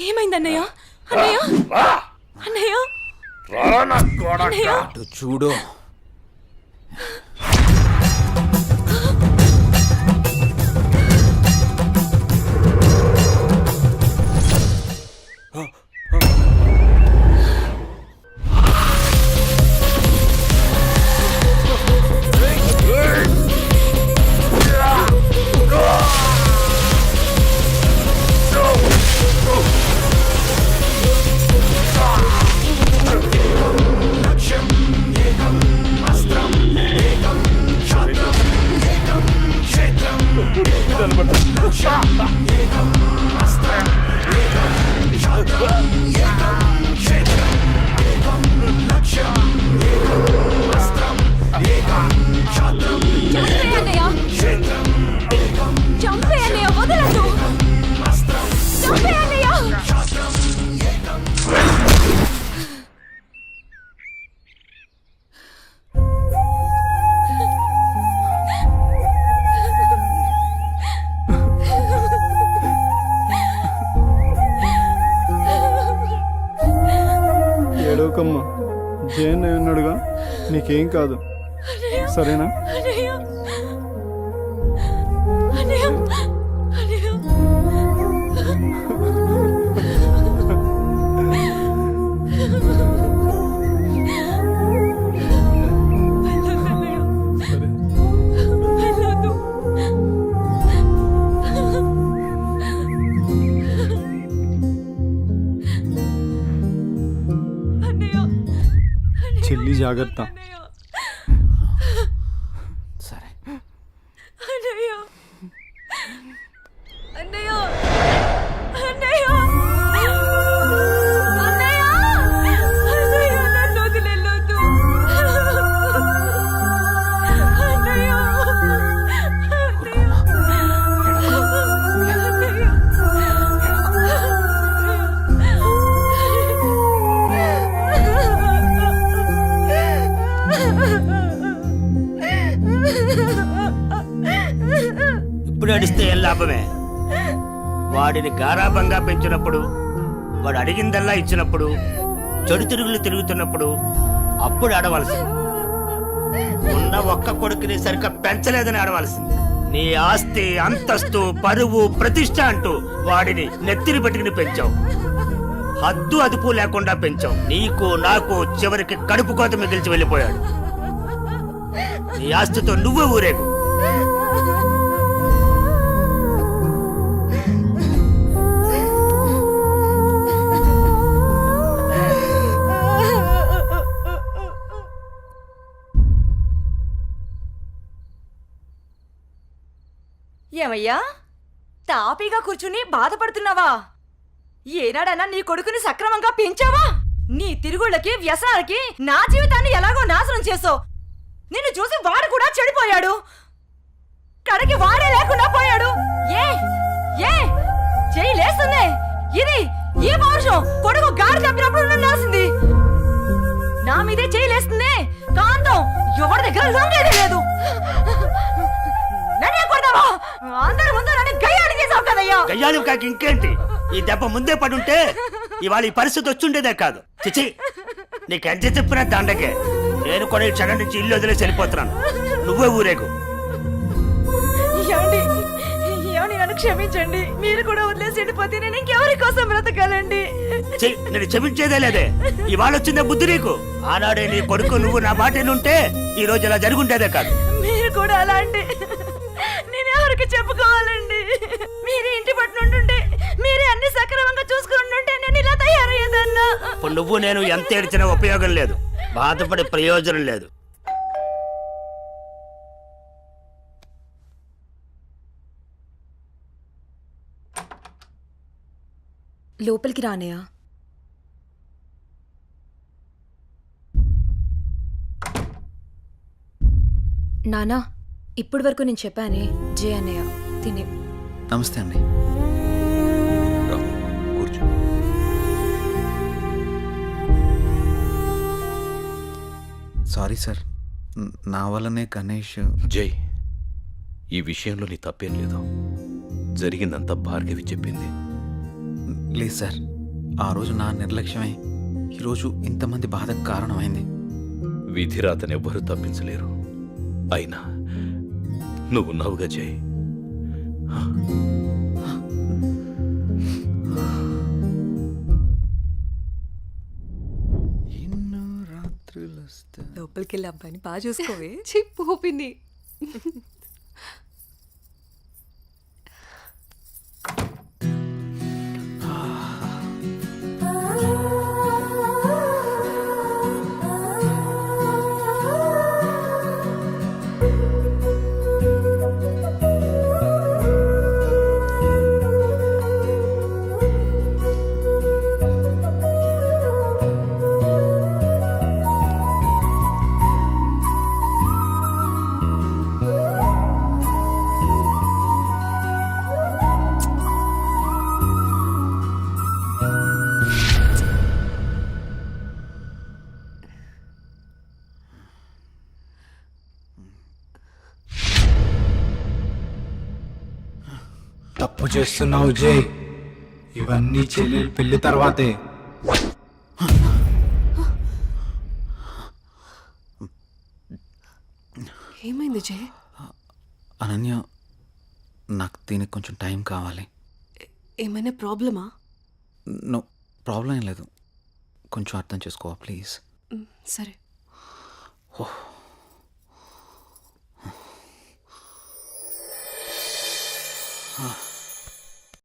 ఏమైందన్నయ్య? అన్నయ్య అన్నయ్య చూడు ఏడవకమ్మా, జయన్ ఉన్నాడుగా, నీకేం కాదు, సరేనా? చెల్లి జాగ్రత్త. సరే. అన్నయ్య అన్నయ్య అన్నయ్య అన్నయ్య అన్నయ్య నన్ను వదిలేయొద్దు. అన్నయ్య ఇప్పుడు అడిస్తే ఏం లాభమే? వాడిని గారాబంగా పెంచినప్పుడు, వాడు అడిగిందల్లా ఇచ్చినప్పుడు, చెడు తిరుగులు తిరుగుతున్నప్పుడు అప్పుడు ఆడవలసింది. ఉన్న ఒక్క కొడుకుని సరిగ్గా పెంచలేదని ఆడవలసింది. నీ ఆస్తి, అంతస్తు, పరువు, ప్రతిష్ట అంటూ వాడిని నెత్తిని పెట్టుకుని పెంచావు. హద్దు అదుపు లేకుండా పెంచావు. నీకు నాకు చివరికి కడుపు కోత మిగిల్చి వెళ్ళిపోయాడు. నీ ఆస్తితో నువ్వే ఊరేగు. ఏమయ్యా, తాపీగా కూర్చుని బాధపడుతున్నావా? ఏనాడన్నా నీ కొడుకుని సక్రమంగా పెంచావా? నీ తిరుగుళ్ళకి, వ్యసనాలకి నా జీవితాన్ని ఎలాగో నాశనం చేసావు. నిన్ను చూసి వాడు కూడా చెడిపోయాడు. కడకి వాడే లేకుండా పోయాడు. ఏ ఏ చెయ్యి లేస్తుంది. ఇది ఈ పౌరుషం కొడుకు గాడి తప్పినప్పుడు ఉండాల్సింది. నా మీదే చెయ్యి లేస్తుంది. కాంతం ఎవరి దగ్గర లొంగేది లేదు. అందరి ముందు నన్ను గయ్యాళి చేసావు కదయ్యా. గయ్యాళి కాక ఇంకేంటి? ఈ దెబ్బ ముందే పడుంటే ఇవాళ ఈ పరిస్థితి వచ్చుండేదే కాదు. చిచి, నీకు ఎంత చెప్పినా దండకే. నేను కూడా ఈ క్షణం నుంచి ఇల్లు వదిలేసి వెళ్ళిపోతున్నాను. నువ్వే ఊరేగు. ఏమండి, నన్ను క్షమించండి. మీరు కూడా వదిలేసి వెళ్ళిపోతే నేను ఇంకెవరి కోసం బ్రతకాలండి? నేను క్షమించేదే లేదే. ఇవాళ వచ్చిందే బుద్ధి నీకు. ఆనాడే నీ కొడుకు నువ్వు నా మాట ఉంటే ఈ రోజు ఇలా జరుగుండేదే కాదు. మీరు కూడా అలాంటి నేను ఎవరికి చెప్పుకోవాలండి? మీరే ఇంటి పట్టునుంటుంటే, మీరే అన్ని సక్రమంగా చూసుకుంటుంటే నేను ఇలా తయారయ్యేదన్నా. ఇప్పుడు నువ్వు నేను ఎంత ఏడ్చినా ఉపయోగం లేదు. బాధపడే ప్రయోజనం లేదు. లోపలికి రానయా. నానా, ఇప్పటి వరకు నేను చెప్పానే జే అన్నయ్య తినే. నమస్తే అండి. కూర్చో. సారీ సార్, నా వల్లనే గణేష్. జై, ఈ విషయంలో నీ తప్పేం లేదు. జరిగిందంతా భార్గవి చెప్పింది. లేదు సార్, ఆ రోజు నా నిర్లక్ష్యమే ఈరోజు ఇంతమంది బాధకు కారణమైంది. విధిరాతను ఎవ్వరూ తప్పించలేరు. అయినా నువ్వున్నావుగా జై. ఎన్నో రాత్రులు లోపలికి వెళ్ళి అబ్బాయిని బాగా చూసుకోవే. చిప్పు హోపింది. తప్పు చేస్తున్నావు జై. ఇవన్నీ చెల్లెలు పెళ్లి తర్వాతే. ఏమైంది జై? అనన్య, నాకు దీనికి కొంచెం టైం కావాలి. ఏమైనా ప్రాబ్లమా? నో ప్రాబ్లం ఏం లేదు. కొంచెం అర్థం చేసుకోవా ప్లీజ్? సరే. ఓహ్